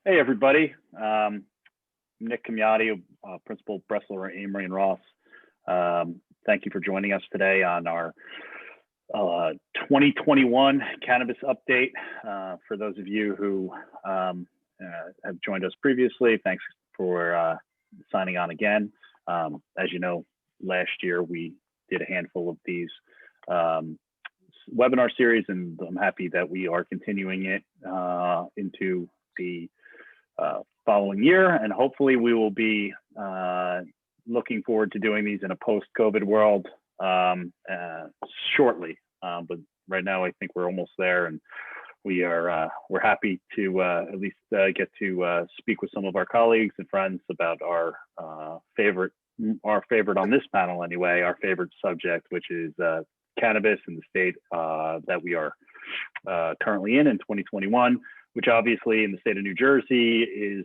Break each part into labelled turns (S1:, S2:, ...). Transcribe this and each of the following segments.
S1: Hey, everybody. Nick Camiotti, Principal Bressler, Amory and Ross. Thank you for joining us today on our 2021 cannabis update. For those of you who have joined us previously, thanks for signing on again. As you know, last year we did a handful of these webinar series, and I'm happy that we are continuing it into the following year, and hopefully we will be looking forward to doing these in a post-COVID world shortly. But right now, I think we're almost there, and we're happy to at least get to speak with some of our colleagues and friends about our favorite on this panel anyway, our favorite subject, which is cannabis in the state that we are currently in 2021. Which obviously in the state of New Jersey is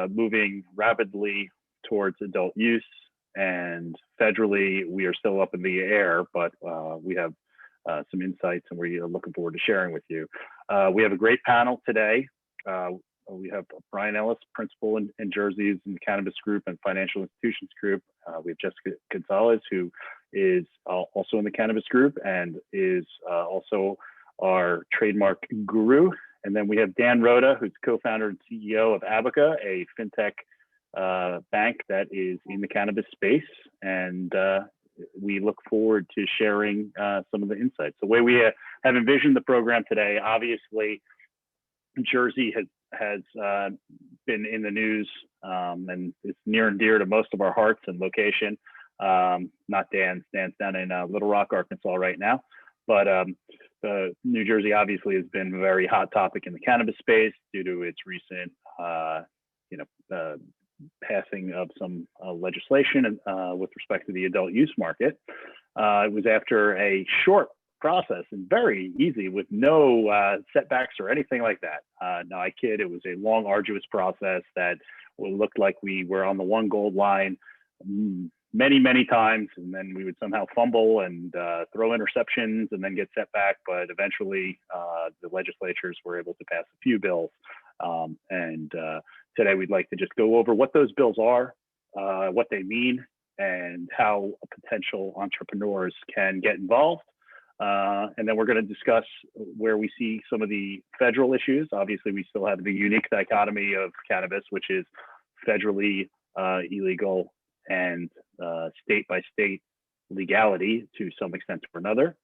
S1: moving rapidly towards adult use, and federally we are still up in the air, but we have some insights and we are looking forward to sharing with you. We have a great panel today. We have Brian Ellis, Principal in Jersey's in the Cannabis Group and Financial Institutions Group. We have Jessica Gonzalez, who is also in the Cannabis Group and is also our trademark guru. And then we have Dan Rhoda, who's co-founder and CEO of Abaca, a fintech bank that is in the cannabis space. And we look forward to sharing some of the insights. The way we have envisioned the program today, obviously, Jersey has been in the news, and it's near and dear to most of our hearts and location. Not Dan's. Dan's down in Little Rock, Arkansas right now. But New Jersey obviously has been a very hot topic in the cannabis space due to its recent, passing of some legislation with respect to the adult use market. It was after a short process and very easy with no setbacks or anything like that. No, I kid. It was a long, arduous process that looked like we were on the one gold line many times, and then we would somehow fumble and throw interceptions and then get set back. But eventually the legislatures were able to pass a few bills. And today we'd like to just go over what those bills are, what they mean, and how potential entrepreneurs can get involved. And then we're going to discuss where we see some of the federal issues. Obviously, we still have the unique dichotomy of cannabis, which is federally illegal and state by state legality to some extent or another.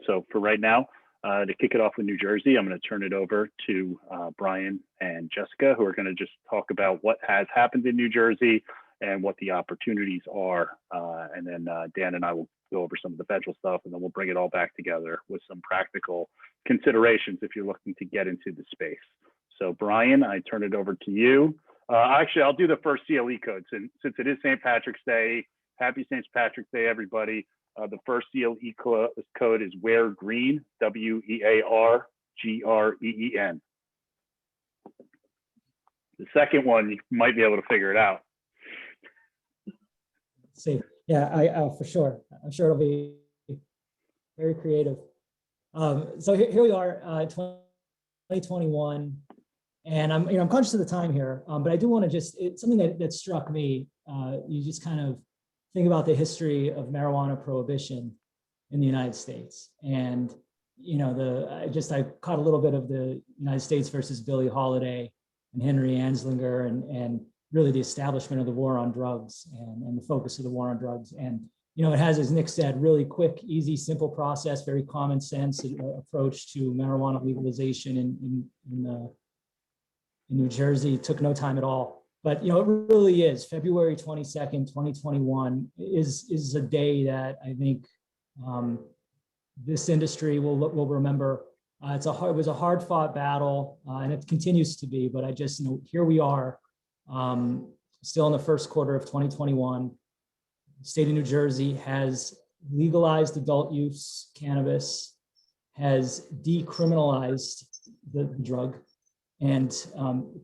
S1: So for right now, to kick it off with New Jersey, I'm going to turn it over to Brian and Jessica, who are going to just talk about what has happened in New Jersey and what the opportunities are. And then Dan and I will go over some of the federal stuff, and then we'll bring it all back together with some practical considerations if you're looking to get into the space. So Brian, I turn it over to you. Actually, I'll do the first CLE code since it is St. Patrick's Day. Happy St. Patrick's Day, everybody. The first CLE code is WEAR GREEN, WEARGREEN. The second one, you might be able to figure it out.
S2: Let's see, yeah, for sure. I'm sure it'll be very creative. So here we are, 2021. And I'm conscious of the time here, but I do want to it's something that struck me. You just kind of think about the history of marijuana prohibition in the United States. And, I caught a little bit of the United States versus Billie Holiday and Henry Anslinger and really the establishment of the war on drugs and the focus of the war on drugs. And, it has, as Nick said, really quick, easy, simple process, very common sense approach to marijuana legalization in New Jersey. Took no time at all. But it really is February 22nd, 2021 is a day that I think this industry will remember. It was a hard fought battle, and it continues to be. But here we are, still in the first quarter of 2021. The state of New Jersey has legalized adult use cannabis, has decriminalized the drug, and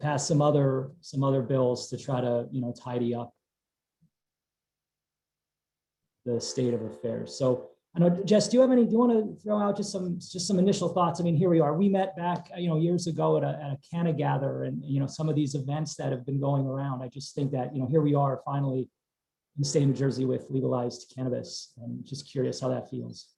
S2: pass some other bills to try to tidy up the state of affairs. So I know, Jess, do you want to throw out just some initial thoughts? I mean, here we are. We met back, years ago at a Canna Gather, and some of these events that have been going around. I just think that here we are finally in the state of New Jersey with legalized cannabis. I'm just curious how that feels.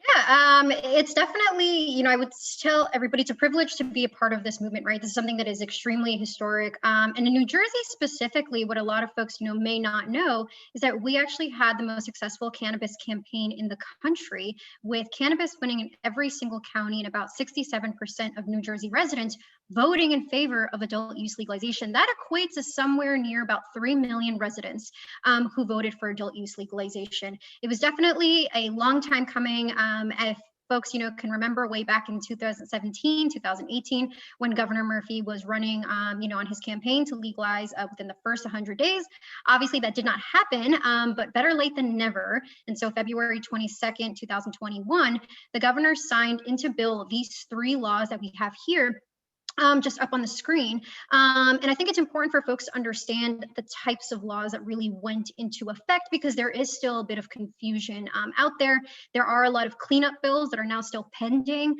S3: Yeah, it's definitely, I would tell everybody it's a privilege to be a part of this movement, right? This is something that is extremely historic. And in New Jersey specifically, what a lot of folks, may not know is that we actually had the most successful cannabis campaign in the country, with cannabis winning in every single county and about 67% of New Jersey residents voting in favor of adult use legalization. That equates to somewhere near about 3 million residents who voted for adult use legalization. It was definitely a long time coming. If folks, can remember way back in 2017, 2018, when Governor Murphy was running, on his campaign to legalize within the first 100 days. Obviously, that did not happen, but better late than never. And so February 22nd, 2021, the governor signed into bill these 3 laws that we have here, just up on the screen. And I think it's important for folks to understand the types of laws that really went into effect, because there is still a bit of confusion out there. There are a lot of cleanup bills that are now still pending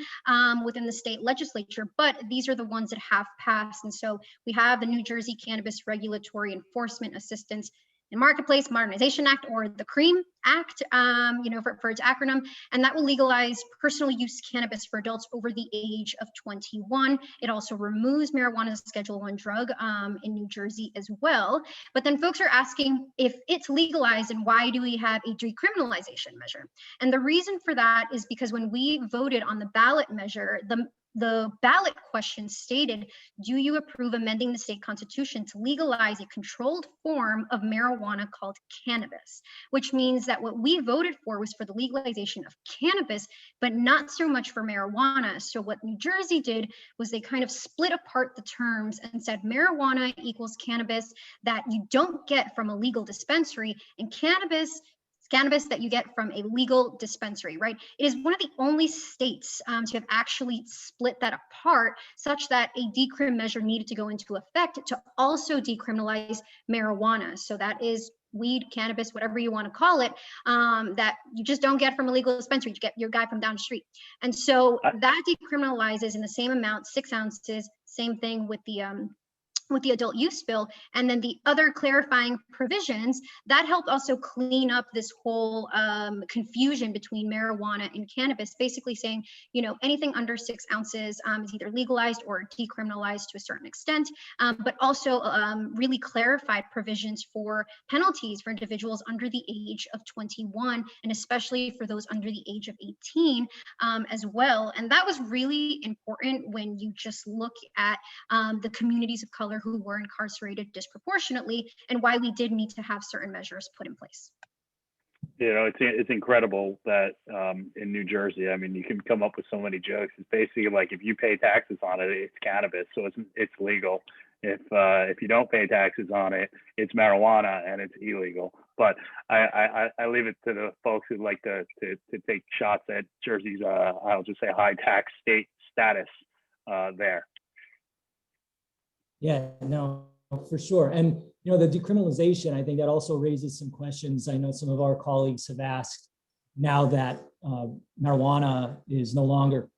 S3: within the state legislature, but these are the ones that have passed. And so we have the New Jersey Cannabis Regulatory Enforcement Assistance and Marketplace Modernization Act, or the CREAM Act, for its acronym, and that will legalize personal use cannabis for adults over the age of 21. It also removes marijuana as a Schedule I drug in New Jersey as well. But then folks are asking, if it's legalized, and why do we have a decriminalization measure? And the reason for that is because when we voted on the ballot measure, the ballot question stated, do you approve amending the state constitution to legalize a controlled form of marijuana called cannabis? Which means that what we voted for was for the legalization of cannabis, but not so much for marijuana. So what New Jersey did was they kind of split apart the terms and said marijuana equals cannabis that you don't get from a legal dispensary, and cannabis that you get from a legal dispensary, right? It is one of the only states to have actually split that apart, such that a decrim measure needed to go into effect to also decriminalize marijuana. So that is weed, cannabis, whatever you want to call it, that you just don't get from a legal dispensary. You get your guy from down the street. And so that decriminalizes in the same amount, 6 ounces, same thing with the adult use bill. And then the other clarifying provisions that helped also clean up this whole confusion between marijuana and cannabis, basically saying, anything under 6 ounces is either legalized or decriminalized to a certain extent, but also really clarified provisions for penalties for individuals under the age of 21, and especially for those under the age of 18 as well. And that was really important when you just look at the communities of color who were incarcerated disproportionately, and why we did need to have certain measures put in place.
S1: It's incredible that in New Jersey, I mean, you can come up with so many jokes. It's basically like, if you pay taxes on it, it's cannabis, so it's legal. If you don't pay taxes on it, it's marijuana and it's illegal. But I leave it to the folks who like to take shots at Jersey's I'll just say high tax state status there.
S2: Yeah, no, for sure. And, the decriminalization, I think that also raises some questions. I know some of our colleagues have asked, now that marijuana is no longer,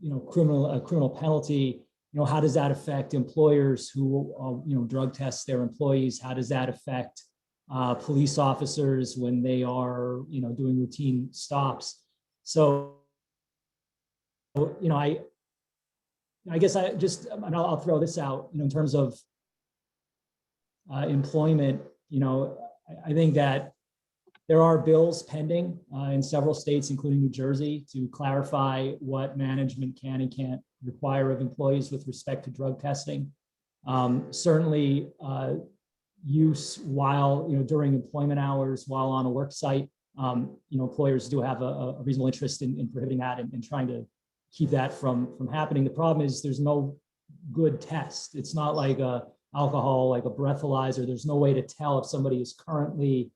S2: a criminal penalty, how does that affect employers who, drug test their employees? How does that affect police officers when they are, doing routine stops? So, I guess I'll throw this out, in terms of employment, I think that there are bills pending in several states, including New Jersey, to clarify what management can and can't require of employees with respect to drug testing. Certainly, use while, during employment hours, while on a work site, employers do have a reasonable interest in prohibiting that and trying to keep that from happening. The problem is there's no good test. It's not like alcohol, like a breathalyzer. There's no way to tell if somebody is currently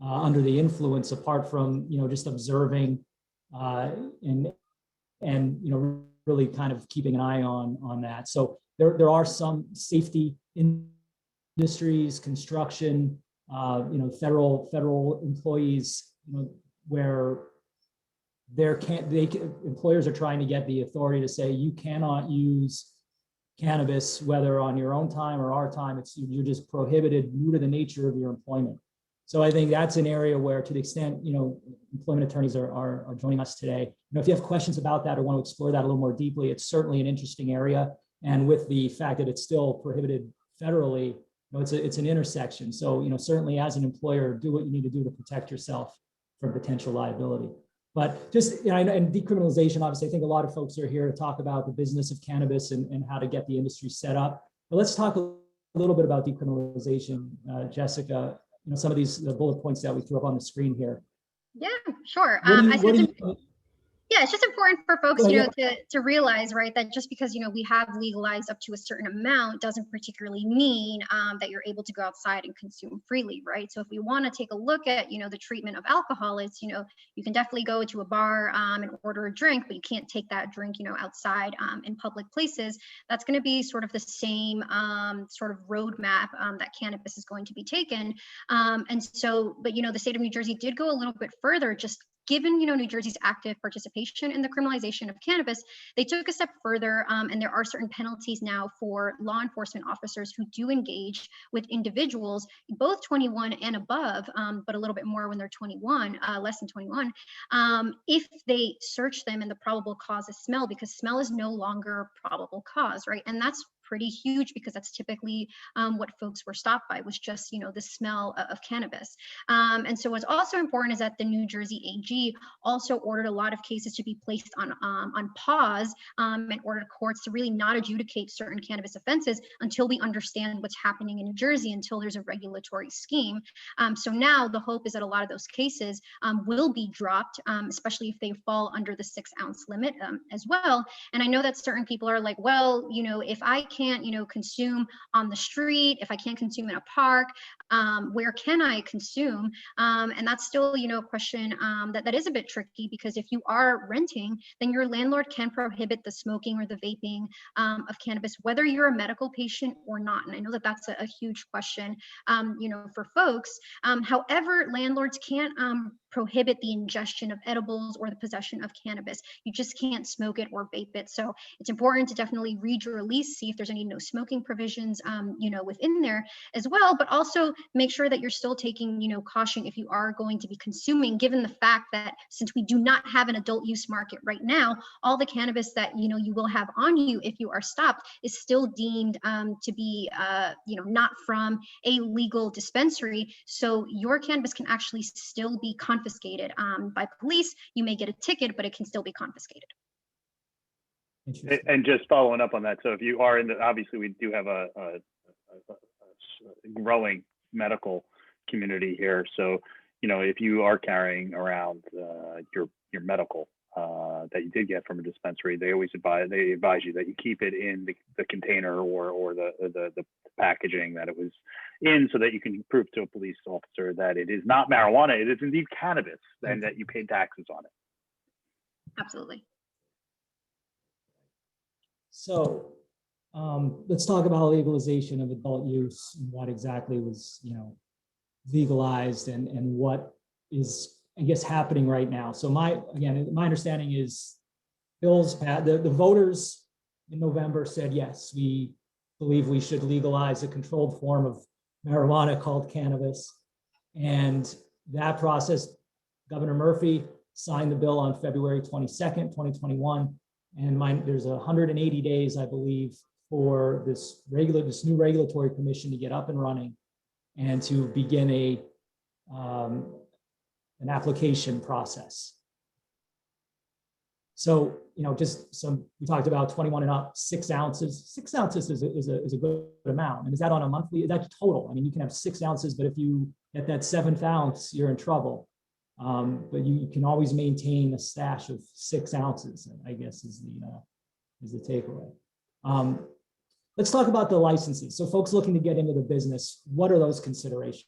S2: under the influence, apart from just observing and really kind of keeping an eye on that. So there are some safety industries, construction, federal employees, where employers are trying to get the authority to say you cannot use cannabis, whether on your own time or our time. You're just prohibited due to the nature of your employment. So I think that's an area where, to the extent employment attorneys are joining us today, if you have questions about that or want to explore that a little more deeply, it's certainly an interesting area. And with the fact that it's still prohibited federally, it's an intersection. So certainly as an employer, do what you need to do to protect yourself from potential liability. But just, and decriminalization, obviously, I think a lot of folks are here to talk about the business of cannabis and how to get the industry set up. But let's talk a little bit about decriminalization. Jessica, some of the bullet points that we threw up on the screen here.
S3: Yeah, sure. Yeah, it's just important for folks, to realize, right, that just because, we have legalized up to a certain amount doesn't particularly mean that you're able to go outside and consume freely, right? So if we want to take a look at, the treatment of alcohol, it's, you can definitely go to a bar and order a drink, but you can't take that drink, outside in public places. That's going to be sort of the same sort of roadmap that cannabis is going to be taken. And so, but, the state of New Jersey did go a little bit further, just given, New Jersey's active participation in the criminalization of cannabis, they took a step further, and there are certain penalties now for law enforcement officers who do engage with individuals, both 21 and above, but a little bit more when they're 21, less than 21, if they search them and the probable cause is smell, because smell is no longer probable cause, right? And that's pretty huge, because that's typically what folks were stopped by, was just the smell of cannabis. And so what's also important is that the New Jersey AG also ordered a lot of cases to be placed on pause, and ordered courts to really not adjudicate certain cannabis offenses until we understand what's happening in New Jersey, until there's a regulatory scheme. So now the hope is that a lot of those cases will be dropped, especially if they fall under the 6-ounce limit as well. And I know that certain people are like, well, if I can't, consume on the street, if I can't consume in a park, where can I consume? And that's still, a question that is a bit tricky, because if you are renting, then your landlord can prohibit the smoking or the vaping of cannabis, whether you're a medical patient or not. And I know that that's a huge question, for folks. However, landlords can't prohibit the ingestion of edibles or the possession of cannabis. You just can't smoke it or vape it. So it's important to definitely read your release, see if there's any no smoking provisions, within there as well, but also make sure that you're still taking, caution if you are going to be consuming, given the fact that since we do not have an adult use market right now, all the cannabis that, you will have on you if you are stopped is still deemed to be, not from a legal dispensary. So your cannabis can actually still be confiscated by police. You may get a ticket, but it can still be confiscated.
S1: And just following up on that, so if you are obviously we do have a growing medical community here. So, if you are carrying around your medical that you did get from a dispensary, they advise you that you keep it in the container or the packaging that it was in, so that you can prove to a police officer that it is not marijuana, it is indeed cannabis, and that you paid taxes on it.
S3: Absolutely.
S2: So let's talk about legalization of adult use and what exactly was, legalized and what is, I guess, happening right now. So my understanding is bills passed, the voters in November said, yes, we believe we should legalize a controlled form of marijuana called cannabis. And that process, Governor Murphy signed the bill on February 22nd, 2021. And there's 180 days, I believe, for this new regulatory commission to get up and running and to begin an application process. So, we talked about 21 and up, 6 ounces. 6 ounces is a good amount. And is that on a monthly? That's total. I mean, you can have 6 ounces, but if you get that 7th ounce, you're in trouble. But you can always maintain a stash of 6 ounces, I guess is the takeaway. Let's talk about the licenses. So folks looking to get into the business, what are those considerations?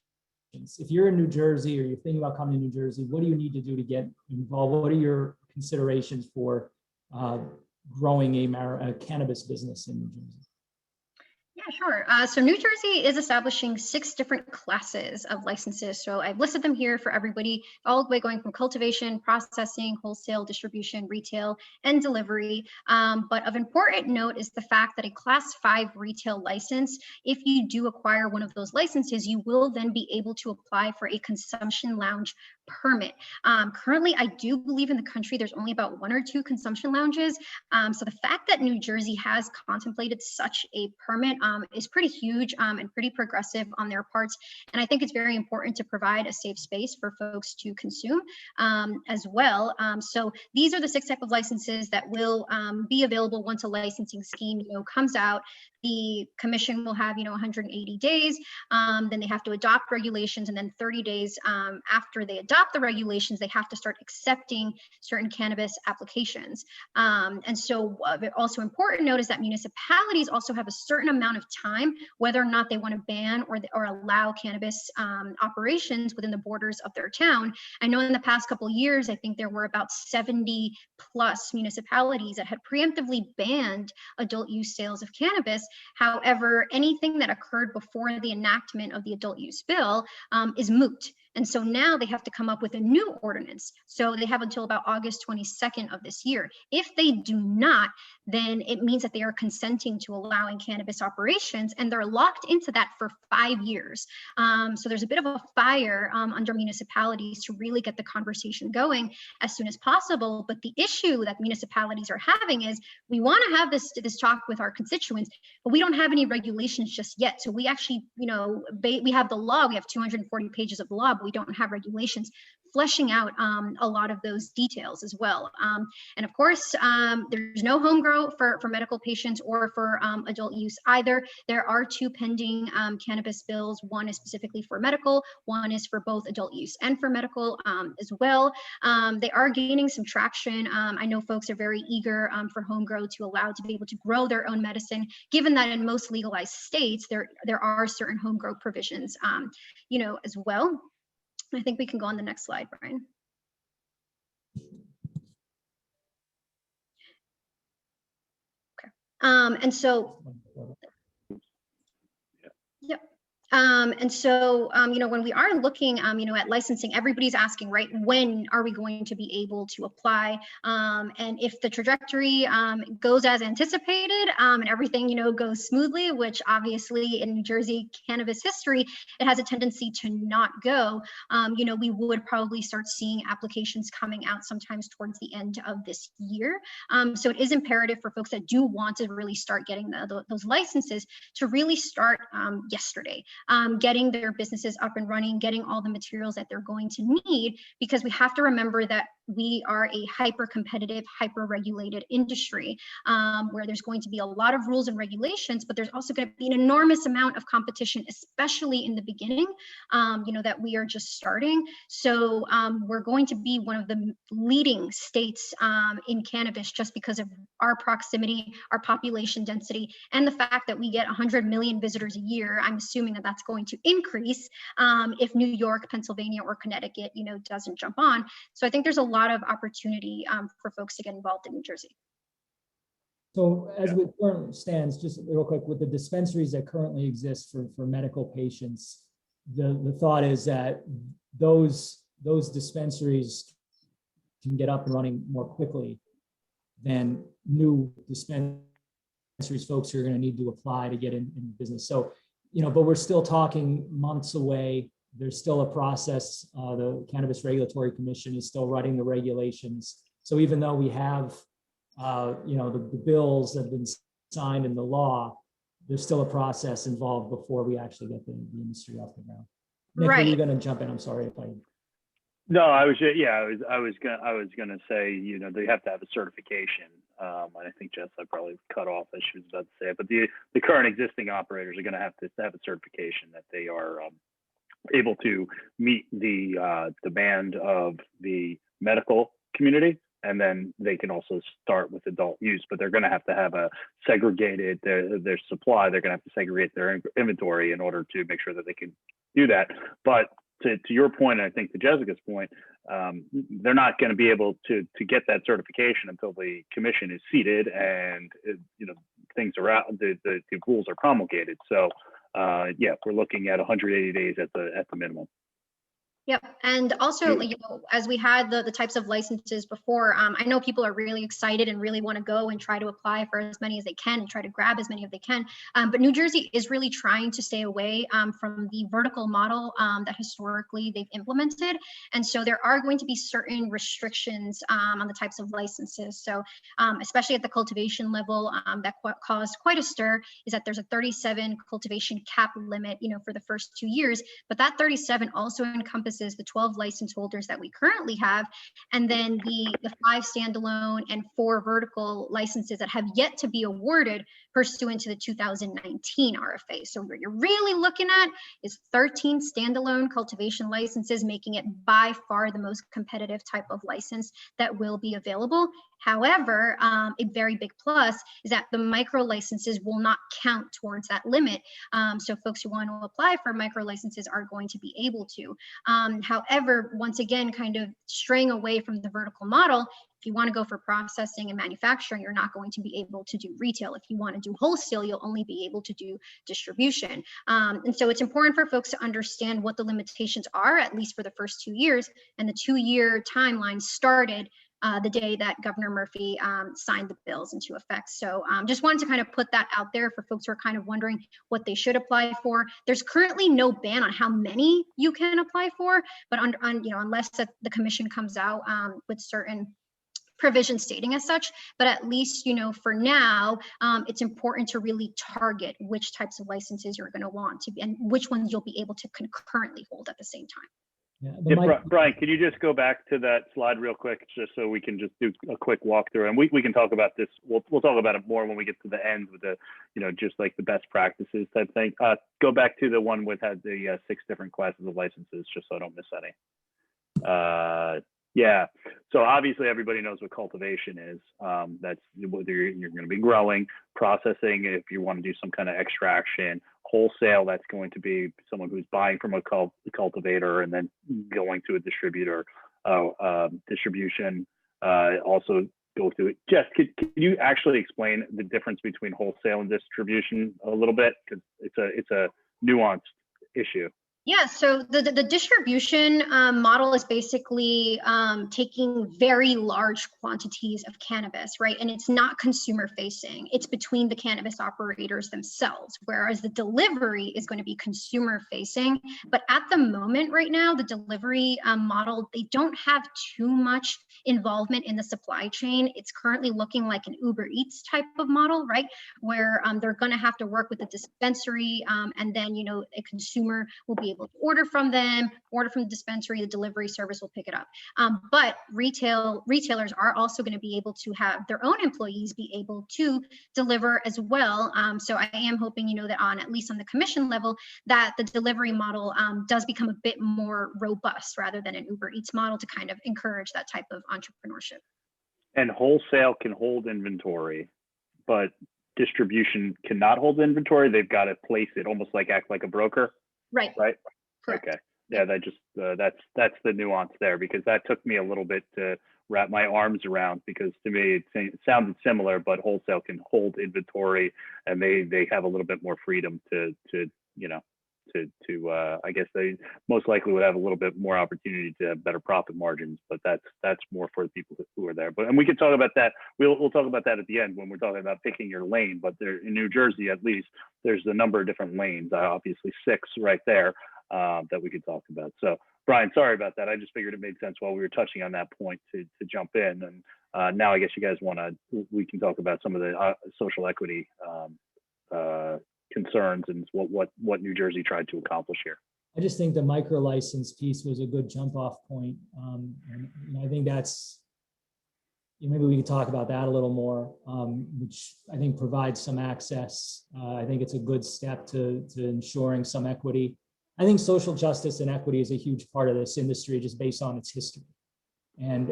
S2: If you're in New Jersey or you're thinking about coming to New Jersey, what do you need to do to get involved? What are your considerations for growing a cannabis business in New Jersey?
S3: Yeah, Yeah, sure. So New Jersey is establishing 6 different classes of licenses. So I've listed them here for everybody, all the way going from cultivation, processing, wholesale, distribution, retail, and delivery. But of important note is the fact that a Class 5 retail license, if you do acquire one of those licenses, you will then be able to apply for a consumption lounge permit. Currently, I do believe in the country there's only about 1 or 2 consumption lounges. So the fact that New Jersey has contemplated such a permit is pretty huge and pretty progressive on their parts. And I think it's very important to provide a safe space for folks to consume as well. So these are the 6 type of licenses that will be available once a licensing scheme, comes out. The commission will have, 180 days. Then they have to adopt regulations, and then 30 days after they adopt the regulations, they have to start accepting certain cannabis applications. And so also important note is that municipalities also have a certain amount of time, whether or not they want to ban or allow cannabis operations within the borders of their town. I know in the past couple of years, I think there were about 70 plus municipalities that had preemptively banned adult use sales of cannabis. However, anything that occurred before the enactment of the adult use bill is moot. And so now they have to come up with a new ordinance. So they have until about August 22nd of this year. If they do not, then it means that they are consenting to allowing cannabis operations, and they're locked into that for 5 years. So there's a bit of a fire under municipalities to really get the conversation going as soon as possible. But the issue that municipalities are having is we want to have this talk with our constituents, but we don't have any regulations just yet. So we actually, we have the law, we have 240 pages of law, but we don't have regulations fleshing out a lot of those details as well. And of course, there's no home grow for medical patients or for adult use either. There are 2 pending cannabis bills. One is specifically for medical, one is for both adult use and for medical as well. They are gaining some traction. I know folks are very eager for home grow to allow to be able to grow their own medicine, given that in most legalized states, there are certain home grow provisions, as well. I think we can go on the next slide, Brian. Okay. And so, yep. And so, when we are looking, at licensing, everybody's asking, right, when are we going to be able to apply? And if the trajectory goes as anticipated and everything, goes smoothly, which obviously in New Jersey cannabis history, it has a tendency to not go, we would probably start seeing applications coming out sometimes towards the end of this year. So it is imperative for folks that do want to really start getting those licenses to really start yesterday. Getting their businesses up and running, getting all the materials that they're going to need, because we have to remember that we are a hyper-competitive, hyper-regulated industry where there's going to be a lot of rules and regulations, but there's also going to be an enormous amount of competition, especially in the beginning, that we are just starting. So we're going to be one of the leading states in cannabis just because of our proximity, our population density, and the fact that we get 100 million visitors a year. I'm assuming that that's going to increase if New York, Pennsylvania, or Connecticut, doesn't jump on. So I think there's a lot of opportunity for folks to get involved in New Jersey.
S2: So as it currently stands, just real quick, with the dispensaries that currently exist for medical patients, the thought is that those dispensaries can get up and running more quickly than new dispensaries folks who are going to need to apply to get in business. So, but we're still talking months away. There's still a process. The Cannabis Regulatory Commission is still writing the regulations. So even though we have, the bills that have been signed in the law, there's still a process involved before we actually get the industry off the ground. Nick,
S3: Right.
S2: are you going to jump in? I'm sorry if I.
S1: No, I was gonna say, they have to have a certification. And I think Jess, I probably cut off as she was about to say it, but the current existing operators are gonna have to have a certification that they are able to meet the demand of the medical community, and then they can also start with adult use. But they're gonna have to have a segregated their supply. They're gonna have to segregate their inventory in order to make sure that they can do that. But to your point, and I think to Jessica's point, they're not going to be able to get that certification until the commission is seated and things are out, the rules are promulgated. So yeah, we're looking at 180 days at the minimum.
S3: Yep. And also, as we had the types of licenses before, I know people are really excited and really want to go and try to apply for as many as they can and try to grab as many as they can. But New Jersey is really trying to stay away from the vertical model that historically they've implemented. And so there are going to be certain restrictions on the types of licenses. So especially at the cultivation level, that caused quite a stir is that there's a 37 cultivation cap limit, for the first 2 years, but that 37 also encompasses the 12 license holders that we currently have, and then the 5 standalone and 4 vertical licenses that have yet to be awarded pursuant to the 2019 RFA. So what you're really looking at is 13 standalone cultivation licenses, making it by far the most competitive type of license that will be available. However, a very big plus is that the micro licenses will not count towards that limit. So folks who want to apply for micro licenses are going to be able to. However, once again, kind of straying away from the vertical model, if you want to go for processing and manufacturing, you're not going to be able to do retail. If you want to do wholesale, you'll only be able to do distribution. And so it's important for folks to understand what the limitations are, at least for the first 2 years. And the 2-year timeline started the day that Governor Murphy signed the bills into effect. So just wanted to kind of put that out there for folks who are kind of wondering what they should apply for. There's currently no ban on how many you can apply for, but unless the commission comes out with certain provision stating as such, but at least, for now, it's important to really target which types of licenses you're going to want to be and which ones you'll be able to concurrently hold at the same time.
S1: Yeah, Brian, can you just go back to that slide real quick, just so we can just do a quick walkthrough, and we can talk about this. We'll talk about it more when we get to the end with the, just like the best practices type thing. Go back to the one with had the 6 different classes of licenses, just so I don't miss any. Yeah, so obviously everybody knows what cultivation is. That's whether you're going to be growing, processing, if you want to do some kind of extraction. Wholesale, that's going to be someone who's buying from a cultivator and then going to a distributor. Distribution also go through it. Jess, could you actually explain the difference between wholesale and distribution a little bit? Because it's a nuanced issue.
S3: Yeah, so the distribution model is basically taking very large quantities of cannabis, right? And it's not consumer facing. It's between the cannabis operators themselves, whereas the delivery is going to be consumer facing. But at the moment right now, the delivery model, they don't have too much involvement in the supply chain. It's currently looking like an Uber Eats type of model, right? Where they're going to have to work with the dispensary and then, a consumer will be able to order from them, order from the dispensary, the delivery service will pick it up. But retailers are also going to be able to have their own employees be able to deliver as well. So I am hoping, that at least on the commission level, that the delivery model does become a bit more robust rather than an Uber Eats model to kind of encourage that type of entrepreneurship. And
S1: wholesale can hold inventory, but distribution cannot hold inventory. They've got to place it, almost like act like a broker.
S3: Right.
S1: Right.
S3: Correct.
S1: Okay. Yeah, that's the nuance there, because that took me a little bit to wrap my arms around, because to me it sounded similar, but wholesale can hold inventory and they have a little bit more freedom to I guess they most likely would have a little bit more opportunity to have better profit margins, but that's more for the people who are there. And we can talk about that. We'll talk about that at the end when we're talking about picking your lane. But there in New Jersey, at least, there's a number of different lanes. Obviously 6 right there that we could talk about. So Brian, sorry about that. I just figured it made sense while we were touching on that point to jump in. And now I guess you guys we can talk about some of the social equity concerns and what New Jersey tried to accomplish here.
S2: I just think the micro license piece was a good jump off point. And I think that's, maybe we could talk about that a little more, which I think provides some access. I think it's a good step to ensuring some equity. I think social justice and equity is a huge part of this industry, just based on its history and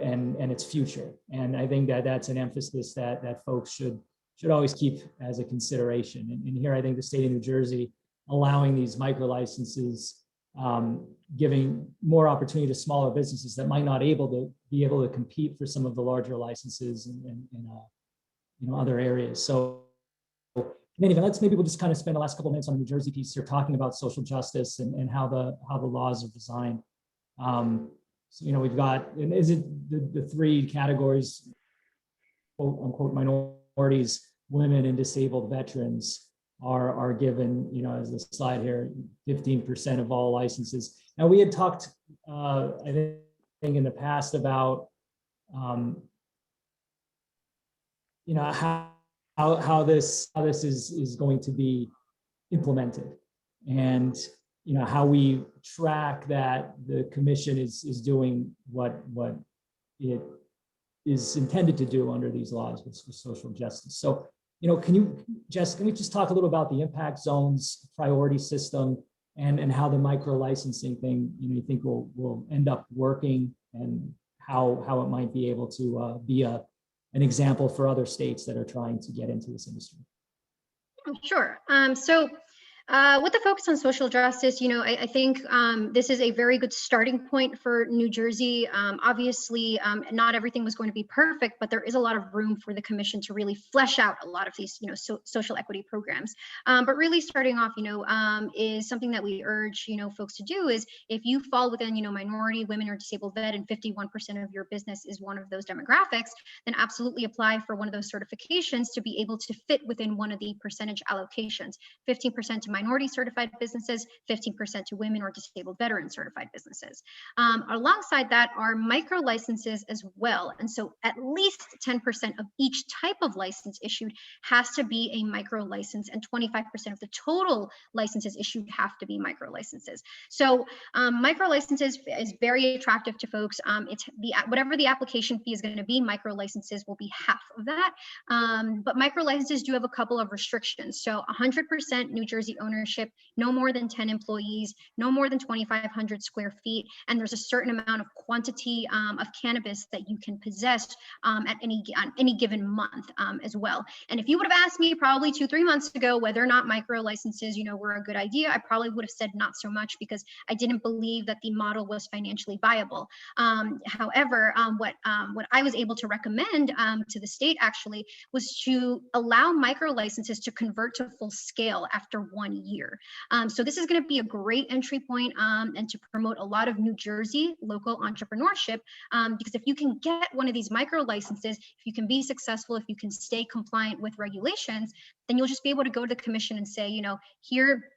S2: its future. And I think that's an emphasis that folks should always keep as a consideration. And here, I think the state of New Jersey allowing these micro licenses, giving more opportunity to smaller businesses that might not be able to compete for some of the larger licenses in other areas. So in any event, we'll just kind of spend the last couple of minutes on the New Jersey piece here, talking about social justice and how the laws are designed. So, we've got, and is it the three categories, quote unquote, minorities, women, and disabled veterans are given, as the slide here, 15% of all licenses. Now, we had talked, I think in the past about, how this is going to be implemented, and how we track that the commission is doing what it is intended to do under these laws with social justice. So, Jess, can we just talk a little about the impact zones priority system and how the micro licensing thing, you think will end up working, and how it might be able to be an example for other states that are trying to get into this industry?
S3: Sure. So with the focus on social justice, I think this is a very good starting point for New Jersey. Obviously, not everything was going to be perfect, but there is a lot of room for the commission to really flesh out a lot of these, social equity programs. But really starting off, is something that we urge, folks to do is if you fall within, minority, women, or disabled vet, and 51% of your business is one of those demographics, then absolutely apply for one of those certifications to be able to fit within one of the percentage allocations, 15% to minority certified businesses, 15% to women or disabled veteran certified businesses. Alongside that are micro licenses as well. And so at least 10% of each type of license issued has to be a micro license, and 25% of the total licenses issued have to be micro licenses. So micro licenses is very attractive to folks. It's whatever the application fee is going to be, micro licenses will be half of that. But micro licenses do have a couple of restrictions. So 100% New Jersey ownership, no more than 10 employees, no more than 2,500 square feet, and there's a certain amount of quantity of cannabis that you can possess at any given month as well. And if you would have asked me probably 2-3 months ago whether or not micro licenses, were a good idea, I probably would have said not so much, because I didn't believe that the model was financially viable. However, what I was able to recommend to the state actually was to allow micro licenses to convert to full scale after 1 year. So this is going to be a great entry point and to promote a lot of New Jersey local entrepreneurship, because if you can get one of these micro licenses, if you can be successful, if you can stay compliant with regulations, then you'll just be able to go to the commission and say, here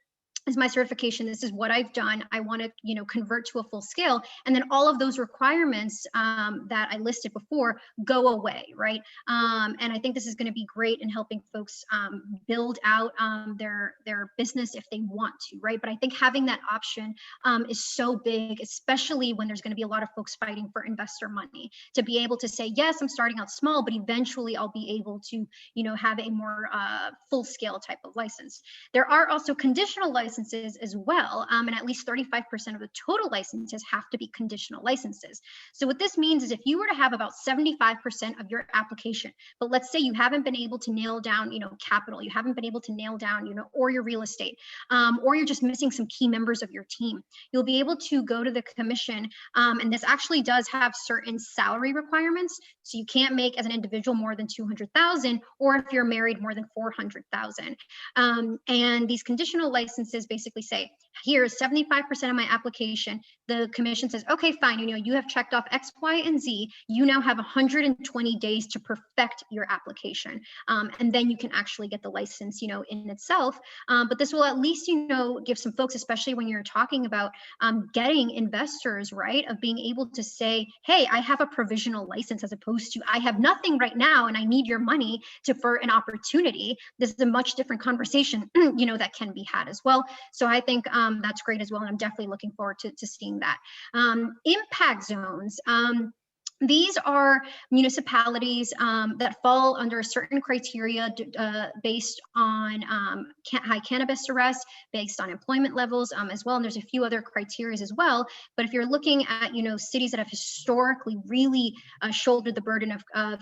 S3: is my certification. This is what I've done. I want to, convert to a full scale. And then all of those requirements that I listed before go away, right? And I think this is going to be great in helping folks build out their business if they want to, right? But I think having that option is so big, especially when there's going to be a lot of folks fighting for investor money, to be able to say, yes, I'm starting out small, but eventually I'll be able to, have a more full scale type of license. There are also conditional licenses as well, and at least 35% of the total licenses have to be conditional licenses. So what this means is if you were to have about 75% of your application, but let's say you haven't been able to nail down, capital, you haven't been able to nail down, or your real estate, or you're just missing some key members of your team, you'll be able to go to the commission, and this actually does have certain salary requirements. So you can't make as an individual more than 200,000, or if you're married more than 400,000. And these conditional licenses basically say, here's 75% of my application. The commission says, okay, fine, you have checked off X, Y, and Z. You now have 120 days to perfect your application. And then you can actually get the license, in itself. But this will at least, give some folks, especially when you're talking about getting investors, right, of being able to say, hey, I have a provisional license, as opposed to I have nothing right now and I need your money for an opportunity. This is a much different conversation, that can be had as well. So I think that's great as well. And I'm definitely looking forward to seeing that. Impact zones. These are municipalities that fall under certain criteria based on high cannabis arrest, based on employment levels as well. And there's a few other criteria as well. But if you're looking at, cities that have historically really shouldered the burden of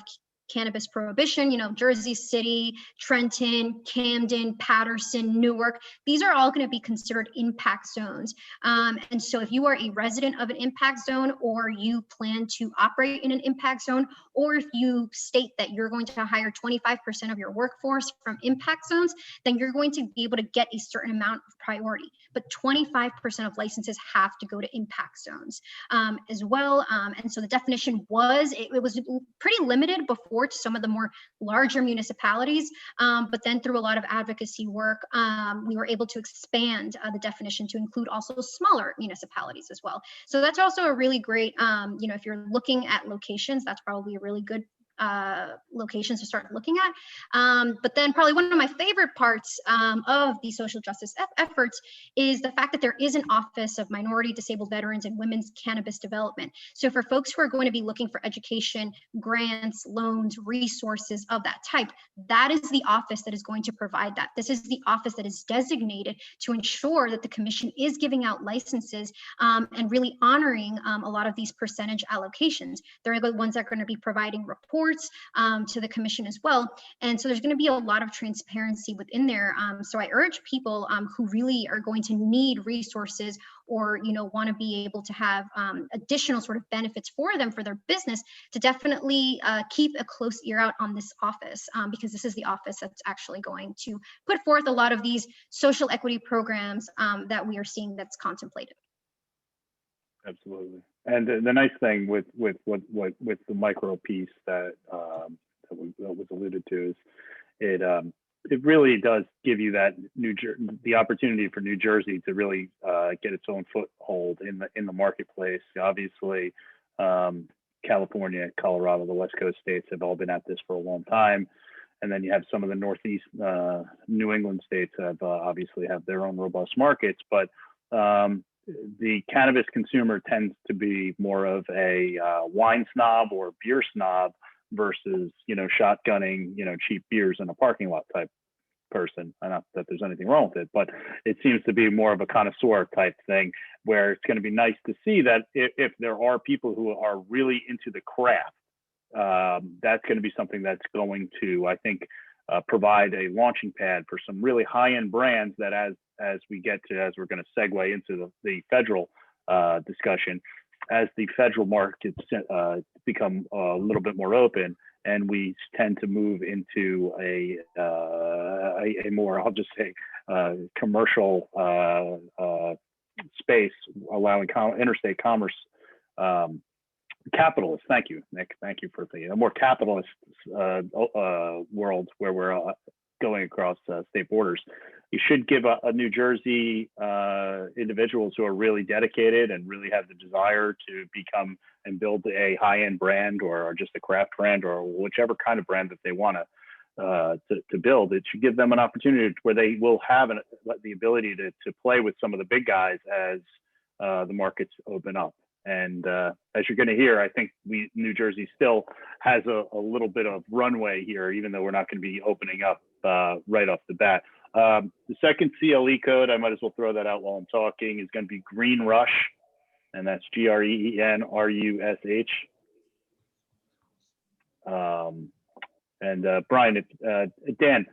S3: cannabis prohibition, Jersey City, Trenton, Camden, Patterson, Newark, these are all going to be considered impact zones. And so if you are a resident of an impact zone, or you plan to operate in an impact zone, or if you state that you're going to hire 25% of your workforce from impact zones, then you're going to be able to get a certain amount of priority. But 25% of licenses have to go to impact zones as well. And so the definition was, it was pretty limited before to some of the more larger municipalities. But then through a lot of advocacy work, we were able to expand the definition to include also smaller municipalities as well. So that's also a really great, if you're looking at locations, that's probably a really good locations to start looking at. But then probably one of my favorite parts of the social justice efforts is the fact that there is an Office of Minority, Disabled Veterans, and Women's Cannabis Development. So for folks who are going to be looking for education, grants, loans, resources of that type, that is the office that is going to provide that. This is the office that is designated to ensure that the commission is giving out licenses and really honoring a lot of these percentage allocations. They're the ones that are going to be providing reports to the commission as well. And so there's going to be a lot of transparency within there. So I urge people who really are going to need resources, or want to be able to have additional sort of benefits for them for their business, to definitely keep a close ear out on this office, because this is the office that's actually going to put forth a lot of these social equity programs that we are seeing that's contemplated.
S1: Absolutely. And the nice thing with the micro piece that was alluded to is it really does give you that the opportunity for New Jersey to really get its own foothold in the marketplace. Obviously, California, Colorado, the West Coast states have all been at this for a long time, and then you have some of the Northeast New England states have obviously have their own robust markets, but the cannabis consumer tends to be more of a wine snob or beer snob versus, shotgunning, cheap beers in a parking lot type person. Not that there's anything wrong with it, but it seems to be more of a connoisseur type thing, where it's going to be nice to see that if there are people who are really into the craft, that's going to be something that's going to, I think, provide a launching pad for some really high-end brands that as we're going to segue into the federal discussion, as the federal markets become a little bit more open, and we tend to move into a more, I'll just say, commercial space, allowing interstate commerce. Capitalist, thank you, Nick. Thank you for a more capitalist world where we're going across state borders. You should give a New Jersey individuals who are really dedicated and really have the desire to become and build a high-end brand, or just a craft brand, or whichever kind of brand that they want to build. It should give them an opportunity where they will have the ability to play with some of the big guys as the markets open up. And as you're going to hear, I think New Jersey still has a little bit of runway here, even though we're not going to be opening up right off the bat. The second CLE code, I might as well throw that out while I'm talking, is going to be Green Rush, and that's GREENRUSH. And Brian, Dan,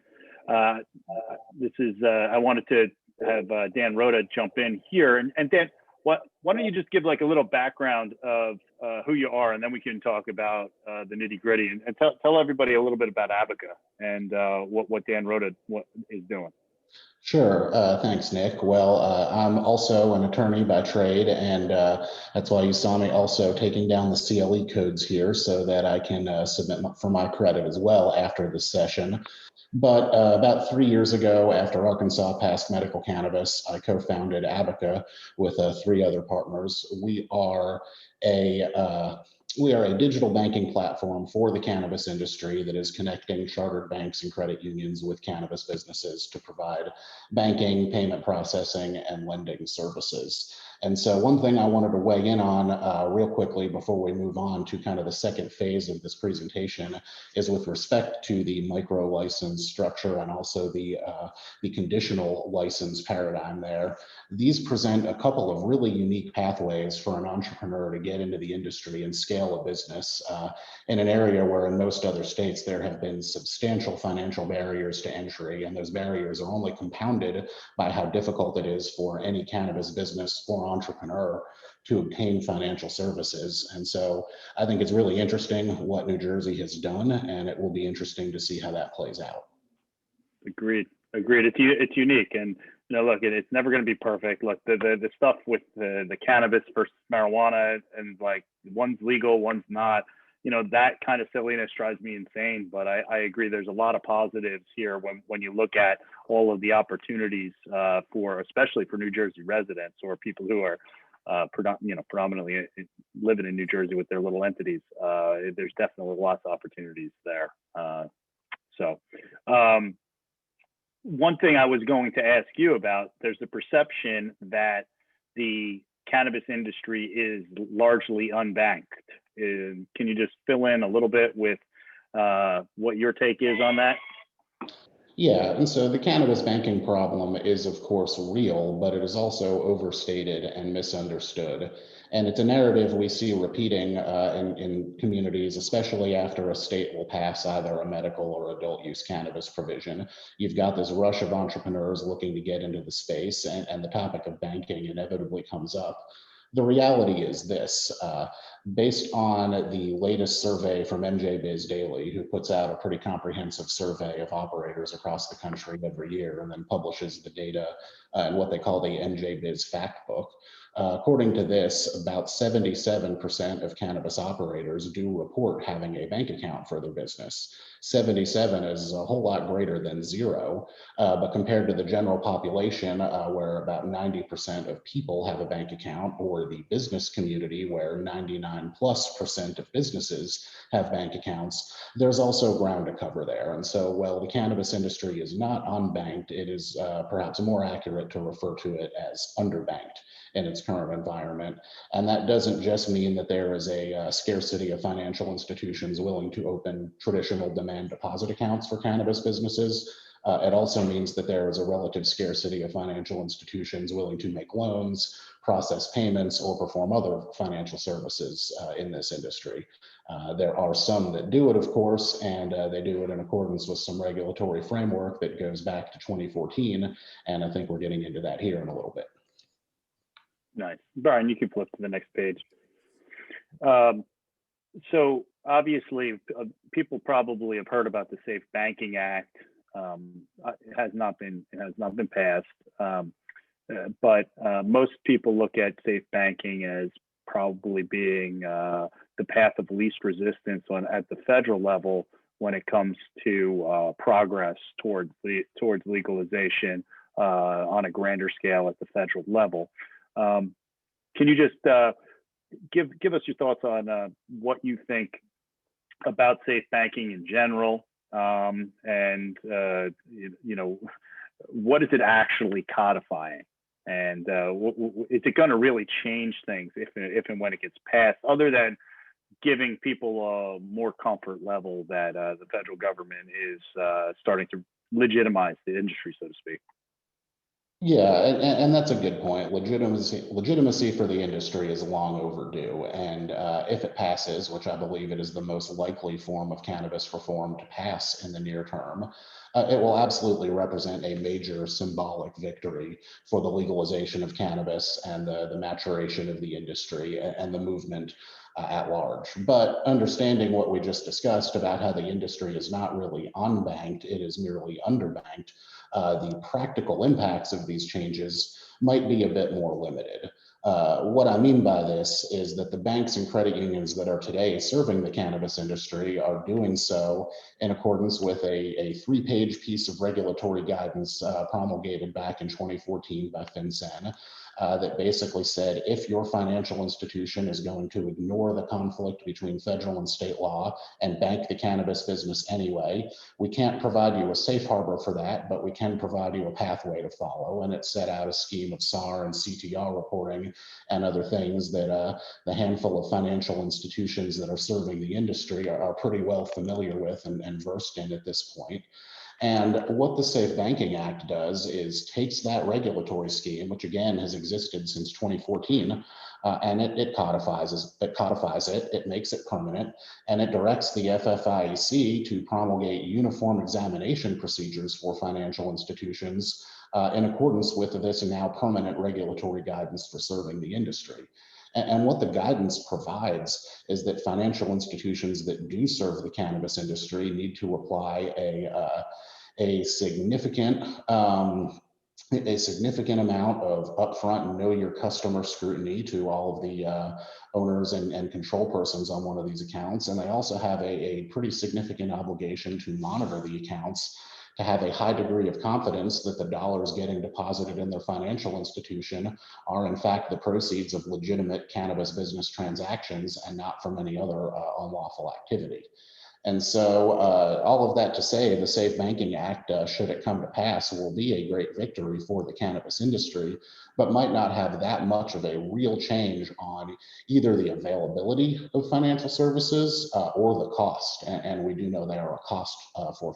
S1: this is I wanted to have Dan Rhoda jump in here, and Dan, why don't you just give like a little background of who you are, and then we can talk about the nitty gritty, and tell everybody a little bit about Abaca and what Dan Rhoda is doing.
S4: Sure. Thanks, Nick. Well, I'm also an attorney by trade, and that's why you saw me also taking down the CLE codes here so that I can submit for my credit as well after this session. But about 3 years ago, after Arkansas passed medical cannabis, I co-founded Abaca with 3 other partners. We are a digital banking platform for the cannabis industry that is connecting chartered banks and credit unions with cannabis businesses to provide banking, payment processing, and lending services. And so one thing I wanted to weigh in on real quickly before we move on to kind of the second phase of this presentation is with respect to the micro license structure and also the conditional license paradigm there. These present a couple of really unique pathways for an entrepreneur to get into the industry and scale a business in an area where in most other states there have been substantial financial barriers to entry, and those barriers are only compounded by how difficult it is for any cannabis business or entrepreneur to obtain financial services. And so I think it's really interesting what New Jersey has done, and it will be interesting to see how that plays out.
S1: Agreed. It's unique, and look, it's never going to be perfect. Look, the stuff with the cannabis versus marijuana, and like one's legal, one's not. That kind of silliness drives me insane. But I agree. There's a lot of positives here when you look at all of the opportunities especially for New Jersey residents or people who are predominantly living in New Jersey with their little entities. There's definitely lots of opportunities there. One thing I was going to ask you about, there's a perception that the cannabis industry is largely unbanked. Can you just fill in a little bit with what your take is on that?
S4: Yeah, and so the cannabis banking problem is, of course, real, but it is also overstated and misunderstood. And it's a narrative we see repeating in communities, especially after a state will pass either a medical or adult use cannabis provision. You've got this rush of entrepreneurs looking to get into the space, and the topic of banking inevitably comes up. The reality is this, based on the latest survey from MJ Biz Daily, who puts out a pretty comprehensive survey of operators across the country every year and then publishes the data in what they call the MJ Biz Fact Book. According to this, about 77% of cannabis operators do report having a bank account for their business. 77 is a whole lot greater than 0, but compared to the general population, where about 90% of people have a bank account, or the business community, where 99+% of businesses have bank accounts, there's also ground to cover there. And so, while the cannabis industry is not unbanked, it is perhaps more accurate to refer to it as underbanked in its current environment. And that doesn't just mean that there is a scarcity of financial institutions willing to open traditional demand deposit accounts for cannabis businesses. It also means that there is a relative scarcity of financial institutions willing to make loans, process payments, or perform other financial services in this industry. There are some that do it, of course, and they do it in accordance with some regulatory framework that goes back to 2014. And I think we're getting into that here in a little bit.
S1: Nice. Brian, you can flip to the next page. So obviously, people probably have heard about the Safe Banking Act. It has not been passed, but most people look at safe banking as probably being the path of least resistance at the federal level when it comes to progress towards legalization on a grander scale at the federal level. Can you just give us your thoughts on what you think about safe banking in general, and what is it actually codifying, and is it going to really change things if and when it gets passed, other than giving people a more comfort level that the federal government is starting to legitimize the industry, so to speak?
S4: Yeah, and that's a good point. Legitimacy for the industry is long overdue. And if it passes, which I believe it is the most likely form of cannabis reform to pass in the near term, it will absolutely represent a major symbolic victory for the legalization of cannabis and the maturation of the industry and the movement at large. But understanding what we just discussed about how the industry is not really unbanked, it is merely underbanked, the practical impacts of these changes might be a bit more limited. What I mean by this is that the banks and credit unions that are today serving the cannabis industry are doing so in accordance with a 3-page piece of regulatory guidance promulgated back in 2014 by FinCEN. That basically said, if your financial institution is going to ignore the conflict between federal and state law and bank the cannabis business anyway, we can't provide you a safe harbor for that, but we can provide you a pathway to follow. And it set out a scheme of SAR and CTR reporting and other things that the handful of financial institutions that are serving the industry are pretty well familiar with and versed in at this point. And what the Safe Banking Act does is takes that regulatory scheme, which again has existed since 2014, and it codifies it, it makes it permanent, and it directs the FFIEC to promulgate uniform examination procedures for financial institutions in accordance with this now permanent regulatory guidance for serving the industry. And what the guidance provides is that financial institutions that do serve the cannabis industry need to apply a significant amount of upfront know your customer scrutiny to all of the owners and control persons on one of these accounts. And they also have a pretty significant obligation to monitor the accounts, to have a high degree of confidence that the dollars getting deposited in their financial institution are in fact the proceeds of legitimate cannabis business transactions and not from any other unlawful activity. And so all of that to say, the Safe Banking Act, should it come to pass, will be a great victory for the cannabis industry, but might not have that much of a real change on either the availability of financial services or the cost. And we do know there are a cost for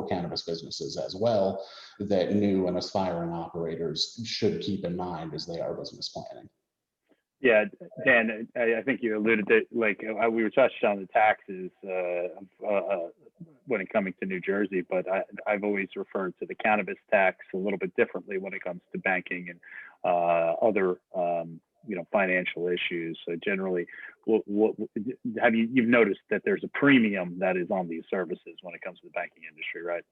S4: cannabis businesses as well that new and aspiring operators should keep in mind as they are business planning.
S1: Yeah, Dan, I think you alluded to, like, we were touched on the taxes when it coming to New Jersey, but I've always referred to the cannabis tax a little bit differently when it comes to banking and other, financial issues. So generally, what you've noticed that there's a premium that is on these services when it comes to the banking industry, right?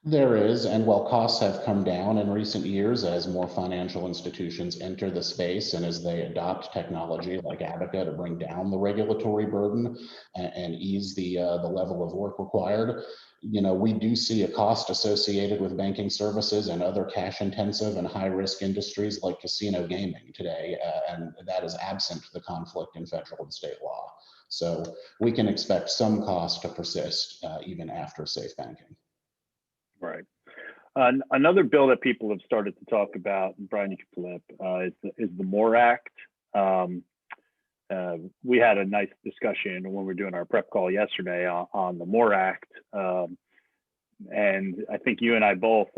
S4: There is, and while costs have come down in recent years as more financial institutions enter the space and as they adopt technology like Abaca to bring down the regulatory burden and ease the level of work required, we do see a cost associated with banking services and other cash-intensive and high-risk industries like casino gaming today, and that is absent the conflict in federal and state law. So we can expect some cost to persist even after safe banking.
S1: Right. Another bill that people have started to talk about, and Brian, you can flip, is the MORE Act. We had a nice discussion when we were doing our prep call yesterday on the MORE Act. And I think you and I both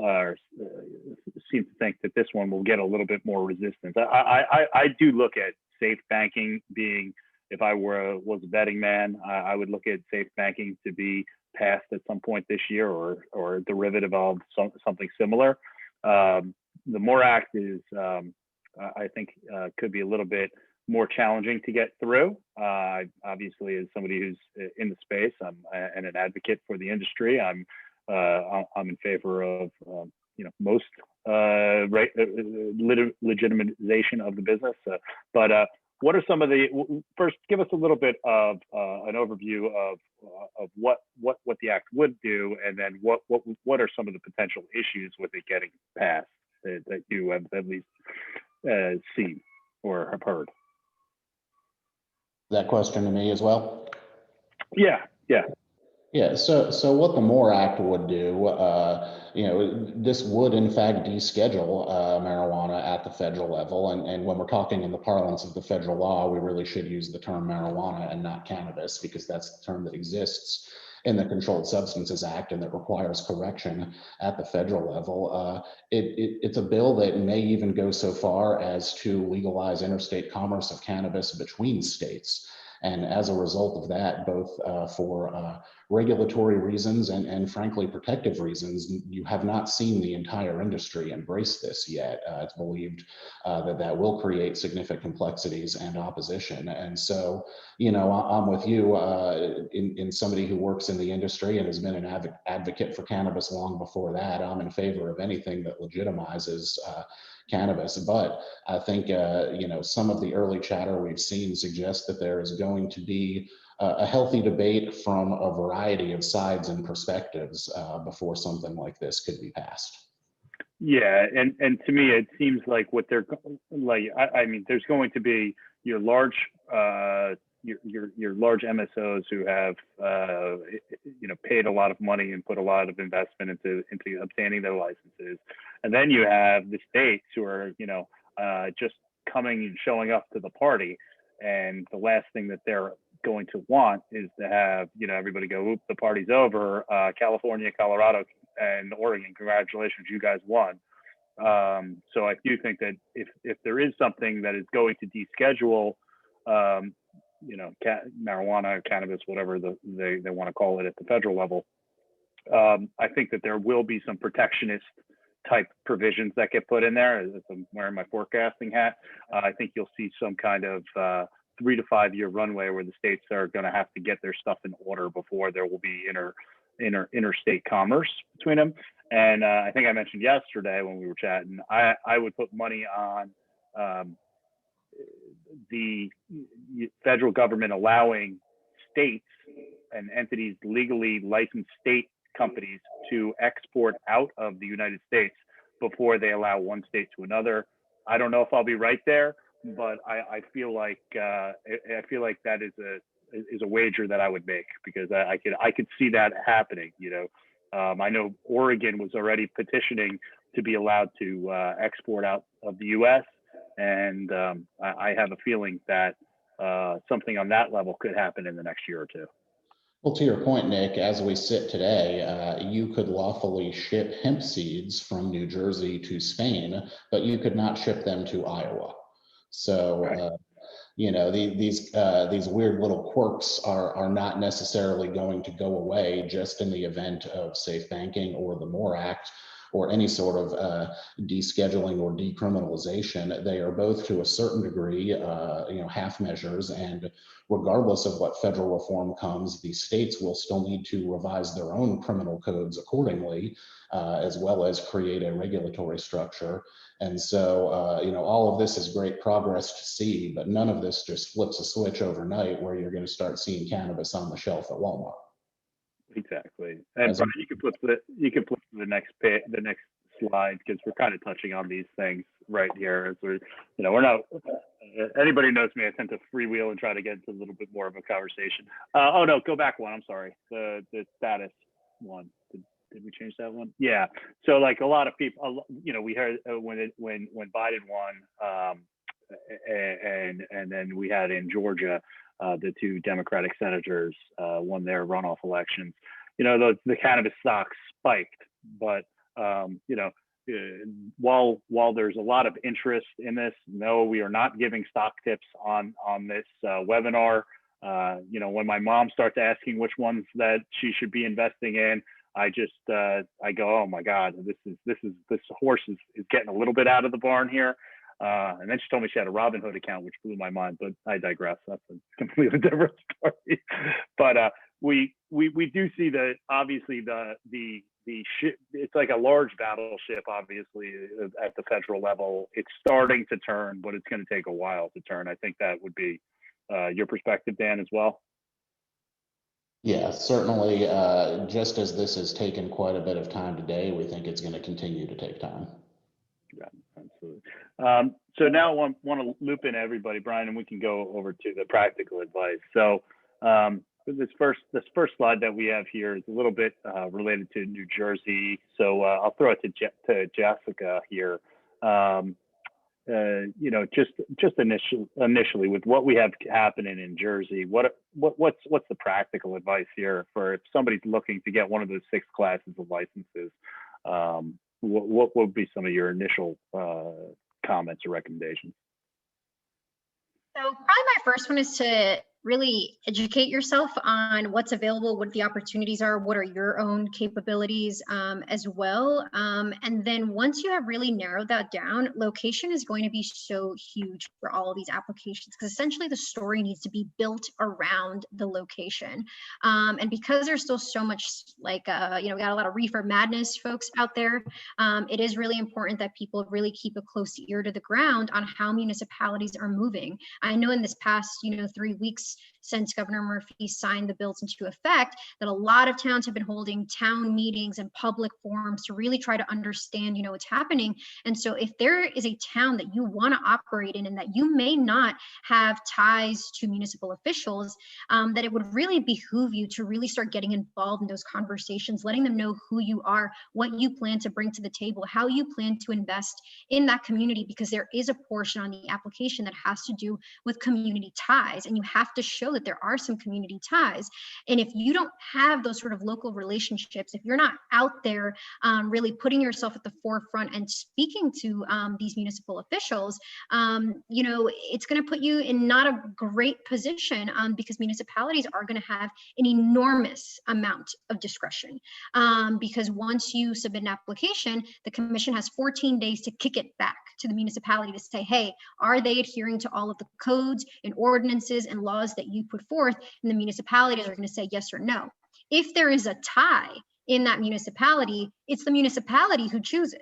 S1: seem to think that this one will get a little bit more resistance. I do look at safe banking being, if I was a betting man, I would look at safe banking to be passed at some point this year, or a derivative of something similar. The MORE Act is, I think, could be a little bit more challenging to get through. Obviously, as somebody who's in the space, and an advocate for the industry, I'm in favor of most legitimization of the business. But what are some of first, give us a little bit of an overview of what the act would do, and then what are some of the potential issues with it getting passed that you have at least seen or have heard?
S4: That question to me as well?
S1: Yeah.
S4: So what the MORE Act would do, this would in fact deschedule marijuana at the federal level. And when we're talking in the parlance of the federal law, we really should use the term marijuana and not cannabis, because that's the term that exists in the Controlled Substances Act and that requires correction at the federal level. It's a bill that may even go so far as to legalize interstate commerce of cannabis between states. And as a result of that, both for regulatory reasons and frankly protective reasons, you have not seen the entire industry embrace this yet. It's believed that will create significant complexities and opposition. And so, I'm with you in somebody who works in the industry and has been an advocate for cannabis long before that. I'm in favor of anything that legitimizes cannabis, but I think some of the early chatter we've seen suggests that there is going to be a healthy debate from a variety of sides and perspectives before something like this could be passed. Yeah,
S1: and to me it seems like what they're like. I mean, there's going to be your large MSOs who have paid a lot of money and put a lot of investment into obtaining their licenses, and then you have the states who are just coming and showing up to the party. And the last thing that they're going to want is to have, everybody go, oop, the party's over. California, Colorado, and Oregon, congratulations, you guys won. So I do think that if there is something that is going to deschedule, marijuana, cannabis, whatever they want to call it at the federal level, I think that there will be some protectionist type provisions that get put in there. As I'm wearing my forecasting hat, I think you'll see some kind of 3 to 5 year runway where the states are going to have to get their stuff in order before there will be interstate commerce between them. And I think I mentioned yesterday when we were chatting, I would put money on the federal government allowing states and entities, legally licensed state companies, to export out of the United States before they allow one state to another. I don't know if I'll be right there, but I feel like that is a wager that I would make, because I could see that happening. I know Oregon was already petitioning to be allowed to export out of the U.S. And I have a feeling that something on that level could happen in the next year or two.
S4: Well, to your point, Nick, as we sit today, you could lawfully ship hemp seeds from New Jersey to Spain, but you could not ship them to Iowa. So,
S1: Right.
S4: These weird little quirks are not necessarily going to go away just in the event of safe banking or the MORE Act or any sort of descheduling or decriminalization. They are both, to a certain degree, half measures, and regardless of what federal reform comes, the states will still need to revise their own criminal codes accordingly, as well as create a regulatory structure. And so, all of this is great progress to see, but none of this just flips a switch overnight where you're going to start seeing cannabis on the shelf at Walmart.
S1: Exactly. And Brian, you can flip to the next slide, because we're kind of touching on these things right here. As we're not. Anybody knows me, I tend to freewheel and try to get into a little bit more of a conversation. Oh no, go back one. I'm sorry. The status one. Did we change that one? Yeah. So like a lot of people, we heard when Biden won, and then we had in Georgia, the 2 Democratic senators won their runoff elections. The cannabis stocks spiked, but while there's a lot of interest in this, no, we are not giving stock tips on this webinar. When my mom starts asking which ones that she should be investing in, I go, oh my God, this horse is getting a little bit out of the barn here. And then she told me she had a Robinhood account, which blew my mind, but I digress. That's a completely different story. But we do see that obviously the ship, it's like a large battleship, obviously at the federal level. It's starting to turn, but it's going to take a while to turn. I think that would be your perspective, Dan, as well.
S4: Yeah, certainly. Just as this has taken quite a bit of time today, we think it's going to continue to take time.
S1: Yeah, absolutely. So now I want to loop in everybody, Brian, and we can go over to the practical advice. So this first slide that we have here is a little bit related to New Jersey. So I'll throw it to Jessica here. Just initially with what we have happening in Jersey, what's the practical advice here for if somebody's looking to get one of those 6 classes of licenses? What would be some of your initial comments or recommendations?
S3: So probably my first one is to really educate yourself on what's available, what the opportunities are, what are your own capabilities as well. And then once you have really narrowed that down, location is going to be so huge for all of these applications, because essentially the story needs to be built around the location. And because there's still so much we got a lot of reefer madness folks out there, it is really important that people really keep a close ear to the ground on how municipalities are moving. I know in this past 3 weeks, since Governor Murphy signed the bills into effect, that a lot of towns have been holding town meetings and public forums to really try to understand, what's happening. And so if there is a town that you want to operate in and that you may not have ties to municipal officials, that it would really behoove you to really start getting involved in those conversations, letting them know who you are, what you plan to bring to the table, how you plan to invest in that community, because there is a portion on the application that has to do with community ties, and you have to show that there are some community ties. And if you don't have those sort of local relationships, if you're not out there really putting yourself at the forefront and speaking to these municipal officials, it's going to put you in not a great position, because municipalities are going to have an enormous amount of discretion, because once you submit an application, the commission has 14 days to kick it back to the municipality to say, hey, are they adhering to all of the codes and ordinances and laws that you put forth? And the municipalities are going to say yes or no. If there is a tie in that municipality, it's the municipality who chooses.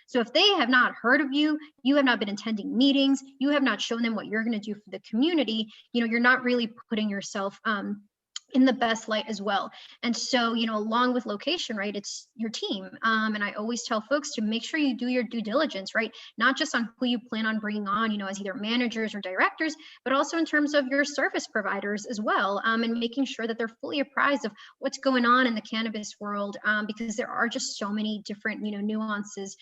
S3: So if they have not heard of you, you have not been attending meetings, you have not shown them what you're going to do for the community, you're not really putting yourself in the best light as well. And so, along with location, right, it's your team. And I always tell folks to make sure you do your due diligence, right? Not just on who you plan on bringing on, as either managers or directors, but also in terms of your service providers as well, and making sure that they're fully apprised of what's going on in the cannabis world, because there are just so many different, nuances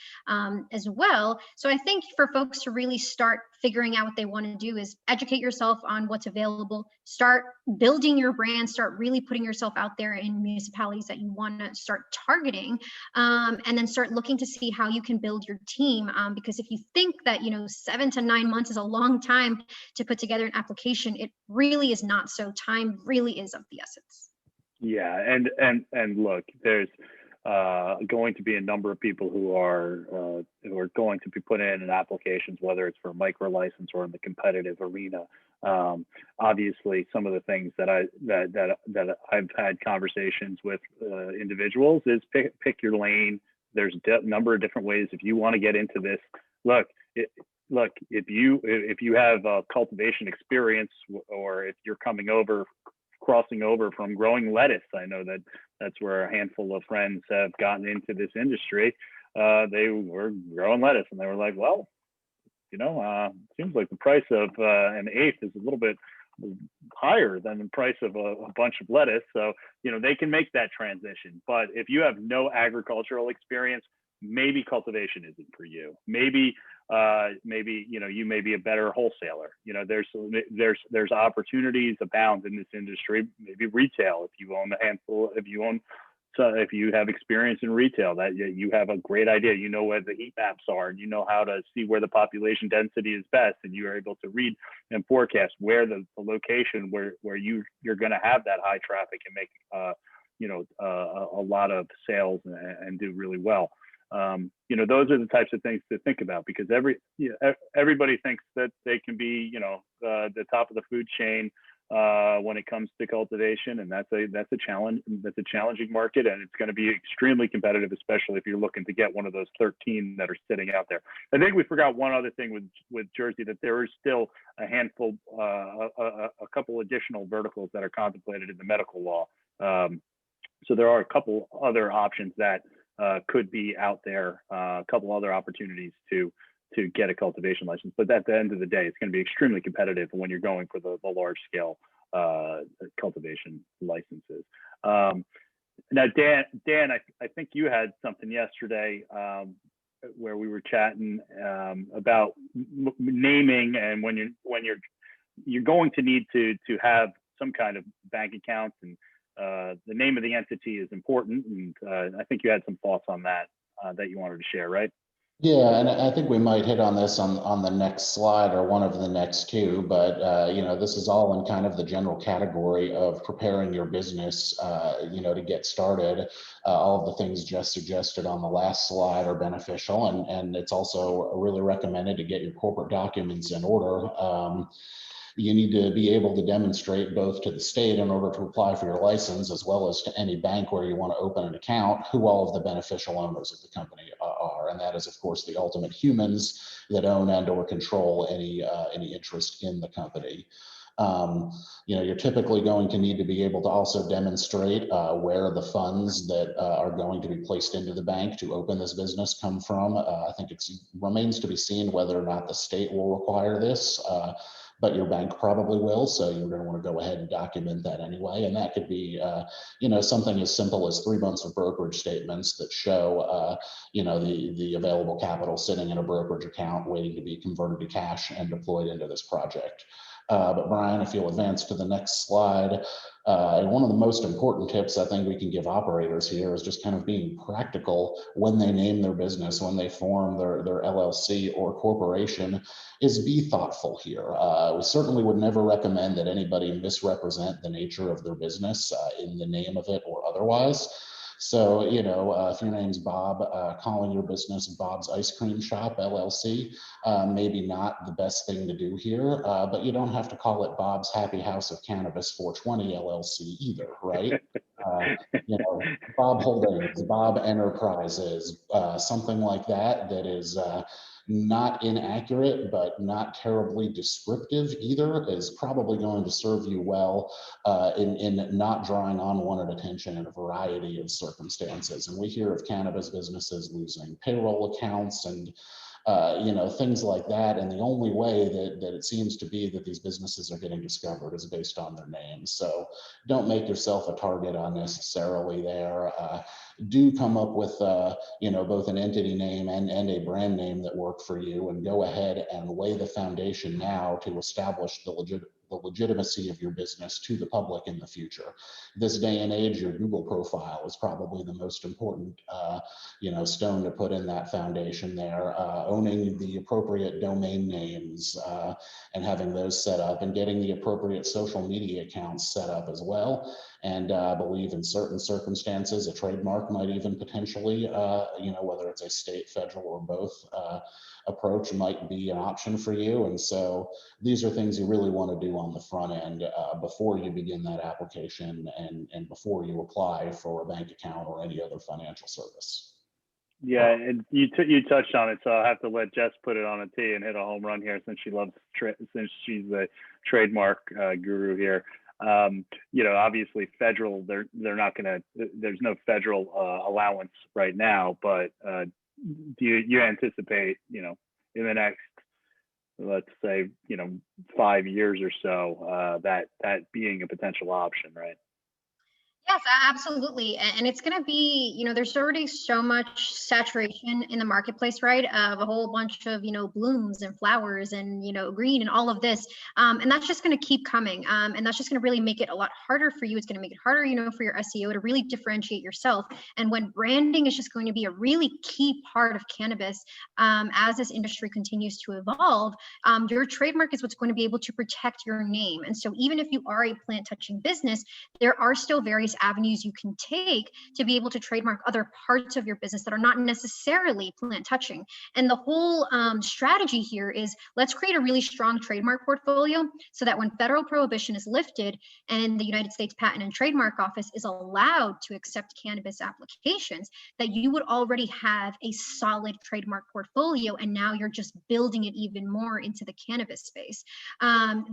S3: as well. So I think for folks to really start figuring out what they want to do is educate yourself on what's available, start building your brand, start really putting yourself out there in municipalities that you want to start targeting, and then start looking to see how you can build your team. Because if you think that 7 to 9 months is a long time to put together an application, it really is not. So time really is of the essence.
S1: Yeah, and look, there's going to be a number of people who are going to be put in applications, whether it's for a micro license or in the competitive arena. Obviously, some of the things that I've had conversations with individuals is pick your lane. There's a number of different ways if you want to get into this. Look, if you have a cultivation experience, or if you're crossing over from growing lettuce, I know that's where a handful of friends have gotten into this industry. They were growing lettuce and they were like, well, seems like the price of an eighth is a little bit higher than the price of a bunch of lettuce. So, they can make that transition. But if you have no agricultural experience, maybe cultivation isn't for you. Maybe you may be a better wholesaler. There's opportunities abound in this industry. Maybe retail, if you own a handful, if you have experience in retail, that you have a great idea. You know where the heat maps are, and you know how to see where the population density is best, and you are able to read and forecast where the location where you're going to have that high traffic and make a lot of sales and do really well. Those are the types of things to think about, because everybody thinks that they can be, the top of the food chain when it comes to cultivation, and that's a challenge. That's a challenging market, and it's going to be extremely competitive, especially if you're looking to get one of those 13 that are sitting out there. I think we forgot one other thing with Jersey, that there is still a handful, a couple additional verticals that are contemplated in the medical law. So there are a couple other options that could be out there, a couple other opportunities to get a cultivation license. But at the end of the day, it's going to be extremely competitive when you're going for the large scale cultivation licenses. Now, Dan, I think you had something yesterday where we were chatting about naming, and when you're going to need to have some kind of bank account, and the name of the entity is important. And I think you had some thoughts on that you wanted to share, right?
S4: Yeah, and I think we might hit on this on the next slide, or one of the next two, but this is all in kind of the general category of preparing your business, to get started. All of the things just suggested on the last slide are beneficial, and it's also really recommended to get your corporate documents in order. You need to be able to demonstrate both to the state in order to apply for your license, as well as to any bank where you want to open an account, who all of the beneficial owners of the company are. And that is, of course, the ultimate humans that own and or control any interest in the company. You're typically going to need to be able to also demonstrate where the funds that are going to be placed into the bank to open this business come from. I think it remains to be seen whether or not the state will require this. But your bank probably will, so you're going to want to go ahead and document that anyway. And that could be, something as simple as 3 months of brokerage statements that show, the available capital sitting in a brokerage account waiting to be converted to cash and deployed into this project. But Brian, if you'll advance to the next slide, and one of the most important tips I think we can give operators here is just kind of being practical when they name their business, when they form their LLC or corporation, is be thoughtful here. We certainly would never recommend that anybody misrepresent the nature of their business in the name of it or otherwise. So, if your name's Bob, calling your business Bob's Ice Cream Shop, LLC, maybe not the best thing to do here, but you don't have to call it Bob's Happy House of Cannabis 420, LLC either, right? Bob Holdings, Bob Enterprises, something like that is not inaccurate, but not terribly descriptive either, is probably going to serve you well in not drawing unwanted attention in a variety of circumstances. And we hear of cannabis businesses losing payroll accounts and things like that. And the only way that it seems to be that these businesses are getting discovered is based on their names. So don't make yourself a target unnecessarily there. Do come up with, both an entity name and a brand name that work for you, and go ahead and lay the foundation now to establish the legitimacy of your business to the public in the future. This day and age, your Google profile is probably the most important, stone to put in that foundation there. Owning the appropriate domain names and having those set up, and getting the appropriate social media accounts set up as well. And I believe in certain circumstances, a trademark might even potentially, whether it's a state, federal, or both approach, might be an option for you. And so these are things you really want to do on the front end before you begin that application and before you apply for a bank account or any other financial service.
S1: Yeah, and you touched on it, so I'll have to let Jess put it on a tee and hit a home run here, since since she's the trademark guru here. Obviously federal, they're not gonna, there's no federal allowance right now, but do you anticipate, in the next, let's say, 5 years or so, that being a potential option, right?
S3: Yes, absolutely. And it's going to be, there's already so much saturation in the marketplace, right? Of a whole bunch of, blooms and flowers and, green and all of this. And that's just going to keep coming. And that's just going to really make it a lot harder for you. It's going to make it harder, for your SEO to really differentiate yourself. And when branding is just going to be a really key part of cannabis, as this industry continues to evolve, your trademark is what's going to be able to protect your name. And so even if you are a plant touching business, there are still various avenues you can take to be able to trademark other parts of your business that are not necessarily plant touching. And the whole strategy here is, let's create a really strong trademark portfolio so that when federal prohibition is lifted and the United States Patent and Trademark Office is allowed to accept cannabis applications, that you would already have a solid trademark portfolio, and now you're just building it even more into the cannabis space.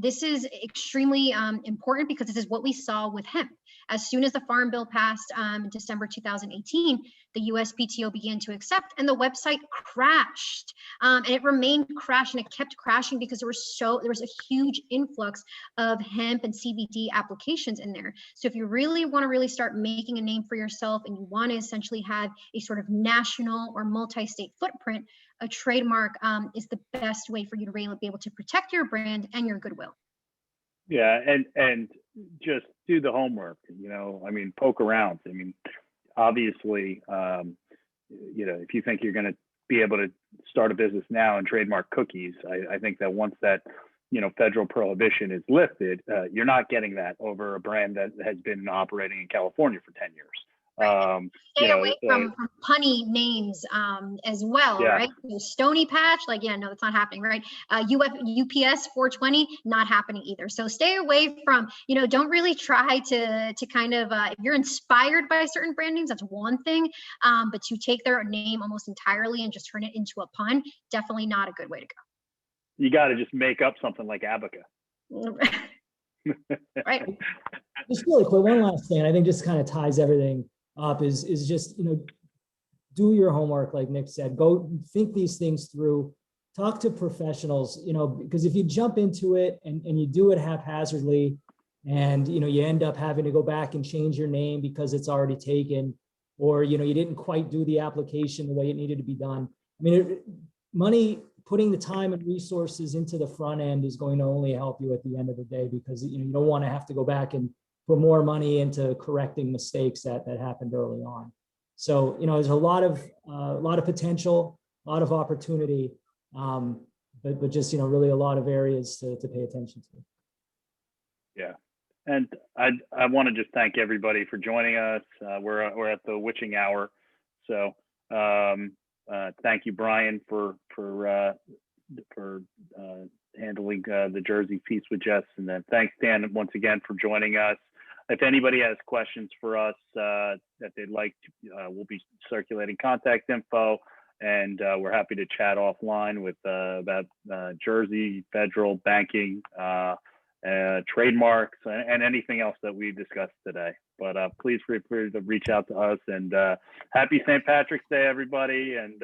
S3: This is extremely important, because this is what we saw with hemp. As soon as the Farm Bill passed in December 2018, the USPTO began to accept, and the website crashed. And it remained crashed, and it kept crashing because there was a huge influx of hemp and CBD applications in there. So if you really want to start making a name for yourself, and you want to essentially have a sort of national or multi-state footprint, a trademark is the best way for you to really be able to protect your brand and your goodwill.
S1: Yeah, and just do the homework, poke around. Obviously, if you think you're going to be able to start a business now and trademark cookies, I think that once that, federal prohibition is lifted, you're not getting that over a brand that has been operating in California for 10 years.
S3: Stay away from punny names as well, yeah. Right? So Stony Patch, no, that's not happening, right? UPS 420, not happening either. So stay away from, don't really try to kind of, if you're inspired by certain brand names, that's one thing, but to take their name almost entirely and just turn it into a pun, definitely not a good way to go.
S1: You got to just make up something like Abaca.
S3: Right.
S2: Just really quick, one last thing, I think just kind of ties everything up is just, do your homework, like Nick said, go think these things through, talk to professionals, because if you jump into it and you do it haphazardly and, you end up having to go back and change your name because it's already taken, or, you didn't quite do the application the way it needed to be done. I mean, putting the time and resources into the front end is going to only help you at the end of the day, because, you don't want to have to go back and put more money into correcting mistakes that happened early on. So, there's a lot of potential, a lot of opportunity, but just, really a lot of areas to pay attention to.
S1: Yeah. And I want to just thank everybody for joining us. We're at the witching hour. So thank you, Brian, for handling the Jersey piece with Jess. And then thanks, Dan, once again for joining us. If anybody has questions for us that they'd like, we'll be circulating contact info, and we're happy to chat offline with about Jersey, federal, banking, trademarks, and anything else that we discussed today. But please feel free to reach out to us. And happy St. Patrick's Day, everybody, and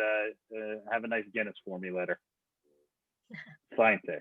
S1: have a nice Guinness for me later. Science Day.